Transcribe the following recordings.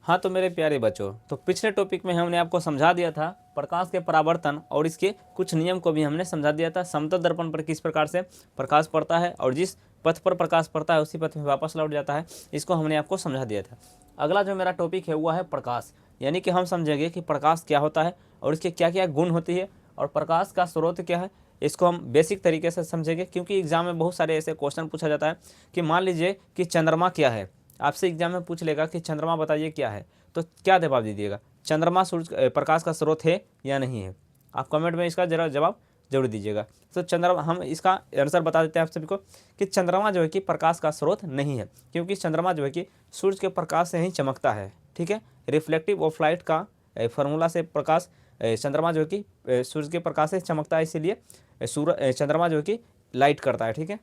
हाँ तो मेरे प्यारे बच्चों, तो पिछले टॉपिक में हमने आपको समझा दिया था प्रकाश के परावर्तन और इसके कुछ नियम को भी हमने समझा दिया था। समतल दर्पण पर किस प्रकार से प्रकाश पड़ता है और जिस पथ पर प्रकाश पड़ता है उसी पथ में वापस लौट जाता है, इसको हमने आपको समझा दिया था। अगला जो मेरा टॉपिक है वह है प्रकाश, यानी कि हम समझेंगे कि प्रकाश क्या होता है और इसके क्या क्या गुण होती है और प्रकाश का स्रोत क्या है। इसको हम बेसिक तरीके से समझेंगे, क्योंकि एग्जाम में बहुत सारे ऐसे क्वेश्चन पूछा जाता है कि मान लीजिए कि चंद्रमा क्या है। आपसे एग्जाम में पूछ लेगा कि चंद्रमा बताइए क्या है, तो क्या जवाब दीजिएगा? चंद्रमा सूर्य प्रकाश का स्रोत है या नहीं है? आप कमेंट में इसका जरा जवाब जरूर दीजिएगा। तो चंद्रमा, हम इसका आंसर बता देते हैं आप सभी को कि चंद्रमा जो है कि प्रकाश का स्रोत नहीं है, क्योंकि चंद्रमा जो है कि सूर्य के प्रकाश से ही चमकता है। ठीक है, रिफ्लेक्टिव ऑफ लाइट का फार्मूला से प्रकाश चंद्रमा जो है कि सूर्य के प्रकाश से चमकता है, इसीलिए चंद्रमा जो है कि लाइट करता है। ठीक है,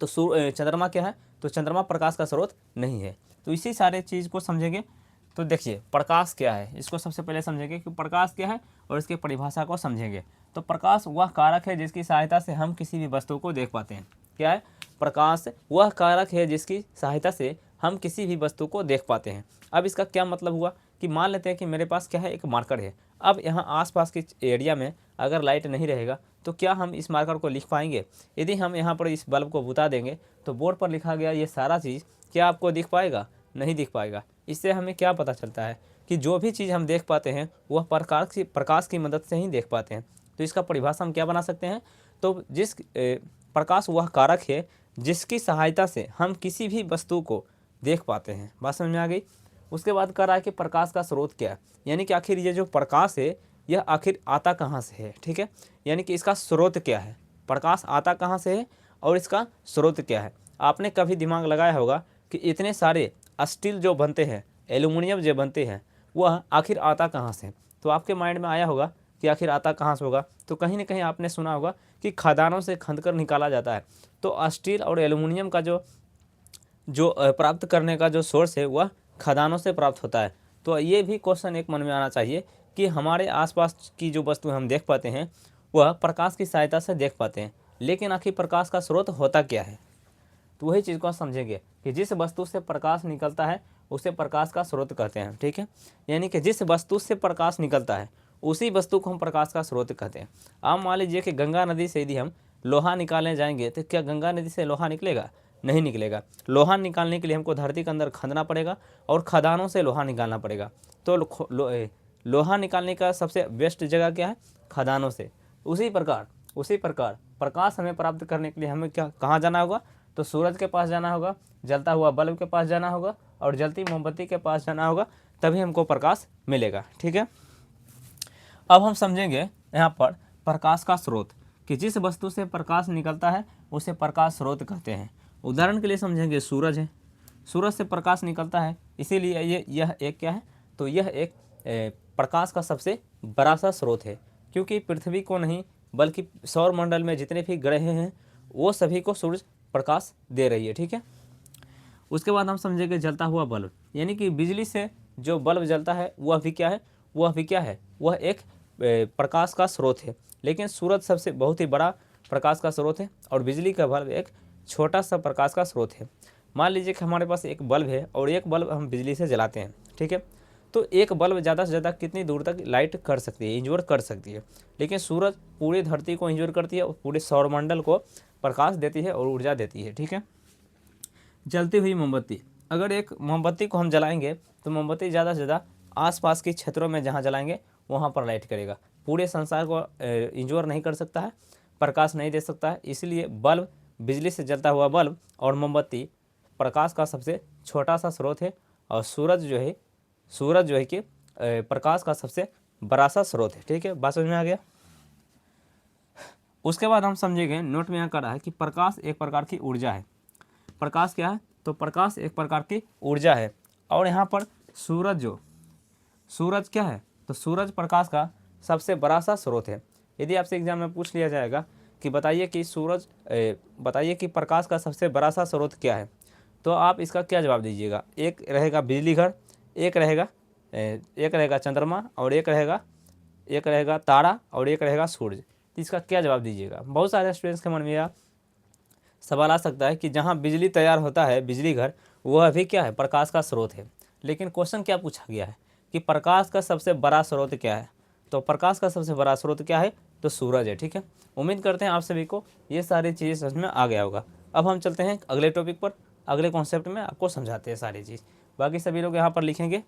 तो चंद्रमा क्या है? तो चंद्रमा प्रकाश का स्रोत नहीं है। तो इसी सारे चीज़ को समझेंगे। तो देखिए प्रकाश क्या है, इसको सबसे पहले समझेंगे कि प्रकाश क्या है और इसकी परिभाषा को समझेंगे। तो प्रकाश वह कारक है जिसकी सहायता से हम किसी भी वस्तु को देख पाते हैं। क्या है? प्रकाश वह कारक है जिसकी सहायता से हम किसी भी वस्तु को देख पाते हैं। अब इसका क्या मतलब हुआ कि मान लेते हैं कि मेरे पास क्या है, एक मार्कर है। अब यहाँ आसपास के एरिया में अगर लाइट नहीं रहेगा तो क्या हम इस मार्कर को लिख पाएंगे? यदि हम यहाँ पर इस बल्ब को बुता देंगे तो बोर्ड पर लिखा गया ये सारा चीज़ क्या आपको दिख पाएगा? नहीं दिख पाएगा। इससे हमें क्या पता चलता है कि जो भी चीज़ हम देख पाते हैं वह प्रकाश की मदद से ही देख पाते हैं। तो इसका परिभाषा हम क्या बना सकते हैं? तो जिस प्रकाश वह कारक है जिसकी सहायता से हम किसी भी वस्तु को देख पाते हैं। बात समझ में आ गई? उसके बाद कह रहा है कि प्रकाश का स्रोत क्या है, यानी कि आखिर ये जो प्रकाश है यह आखिर आता कहाँ से है। ठीक है, यानी कि इसका स्रोत क्या है, प्रकाश आता कहाँ से है और इसका स्रोत क्या है। आपने कभी दिमाग लगाया होगा कि इतने सारे स्टील जो बनते हैं, एल्युमिनियम जो बनते हैं, वह आखिर आता कहाँ से? तो आपके माइंड में आया होगा कि आखिर आता कहाँ से होगा। तो कहीं ना कहीं आपने सुना होगा कि खदानों से खंद कर निकाला जाता है। तो स्टील और एल्युमिनियम का जो प्राप्त करने का जो सोर्स है वह खदानों से प्राप्त होता है। तो ये भी क्वेश्चन एक मन में आना चाहिए कि हमारे आसपास की जो वस्तु हम देख पाते हैं वह प्रकाश की सहायता से देख पाते हैं, लेकिन आखिर प्रकाश का स्रोत होता क्या है? तो वही चीज़ को समझेंगे कि जिस वस्तु से प्रकाश निकलता है उसे प्रकाश का स्रोत कहते हैं। ठीक है, यानी कि जिस वस्तु से प्रकाश निकलता है उसी वस्तु को हम प्रकाश का स्रोत कहते हैं। आप मान लीजिए कि गंगा नदी से यदि हम लोहा निकालने जाएंगे तो क्या गंगा नदी से लोहा निकलेगा? नहीं निकलेगा। लोहा निकालने के लिए हमको धरती के अंदर खदना पड़ेगा और खदानों से लोहा निकालना पड़ेगा। तो लोहा निकालने का सबसे बेस्ट जगह क्या है? खदानों से। उसी प्रकार प्रकाश हमें प्राप्त करने के लिए हमें क्या कहाँ जाना होगा? तो सूरज के पास जाना होगा, जलता हुआ बल्ब के पास जाना होगा और जलती मोमबत्ती के पास जाना होगा, तभी हमको प्रकाश मिलेगा। ठीक है, अब हम समझेंगे यहाँ पर प्रकाश का स्रोत, कि जिस वस्तु से प्रकाश निकलता है उसे प्रकाश स्रोत कहते हैं। उदाहरण के लिए समझेंगे सूरज है, सूरज से प्रकाश निकलता है, इसीलिए यह एक क्या है? तो यह एक प्रकाश का सबसे बड़ा सा स्रोत है, क्योंकि पृथ्वी को नहीं बल्कि सौर मंडल में जितने भी ग्रह हैं वो सभी को सूरज प्रकाश दे रही है। ठीक है, उसके बाद हम समझेंगे जलता हुआ बल्ब, यानी कि बिजली से जो बल्ब जलता है वह भी क्या है? वह एक प्रकाश का स्रोत है। लेकिन सूरज सबसे बहुत ही बड़ा प्रकाश का स्रोत है और बिजली का बल्ब एक छोटा सा प्रकाश का स्रोत है। मान लीजिए कि हमारे पास एक बल्ब है और एक बल्ब हम बिजली से जलाते हैं। ठीक है, तो एक बल्ब ज़्यादा से ज़्यादा कितनी दूर तक लाइट कर सकती है, इंजोर कर सकती है। लेकिन सूरज पूरी धरती को इंजोर करती है और पूरे सौरमंडल को प्रकाश देती है और ऊर्जा देती है। ठीक है, जलती हुई मोमबत्ती, अगर एक मोमबत्ती को हम जलाएंगे तो मोमबत्ती ज़्यादा से ज़्यादा आसपास के क्षेत्रों में जहाँ जलाएंगे वहाँ पर लाइट करेगा, पूरे संसार को इंजोर नहीं कर सकता है, प्रकाश नहीं दे सकता है। इसलिए बल्ब, बिजली से जलता हुआ बल्ब और मोमबत्ती प्रकाश का सबसे छोटा सा स्रोत है और सूरज जो है कि प्रकाश का सबसे बड़ा सा स्रोत है। ठीक है, बात समझ में आ गया? उसके बाद हम समझेंगे, नोट में यहाँ कर रहा है कि प्रकाश एक प्रकार की ऊर्जा है। प्रकाश क्या है? तो प्रकाश एक प्रकार की ऊर्जा है। और यहाँ पर सूरज क्या है? तो सूरज प्रकाश का सबसे बड़ा सा स्रोत है। यदि आपसे एग्जाम में पूछ लिया जाएगा कि बताइए कि प्रकाश का सबसे बड़ा सा स्रोत क्या है, तो आप इसका क्या जवाब दीजिएगा? एक रहेगा बिजली घर, एक रहेगा चंद्रमा और एक रहेगा तारा और एक रहेगा सूरज। तो इसका क्या जवाब दीजिएगा? बहुत सारे स्टूडेंट्स के मन में यह सवाल आ सकता है कि जहाँ बिजली तैयार होता है, बिजली घर, वह भी क्या है? प्रकाश का स्रोत है। लेकिन क्वेश्चन क्या पूछा गया है कि प्रकाश का सबसे बड़ा स्रोत क्या है। तो प्रकाश का सबसे बड़ा स्रोत क्या है, तो सूरज है। ठीक है, उम्मीद करते हैं आप सभी को ये सारी चीज़ें समझ में आ गया होगा। अब हम चलते हैं अगले टॉपिक पर, अगले कॉन्सेप्ट में आपको समझाते हैं सारी चीज़। बाकी सभी लोग यहाँ पर लिखेंगे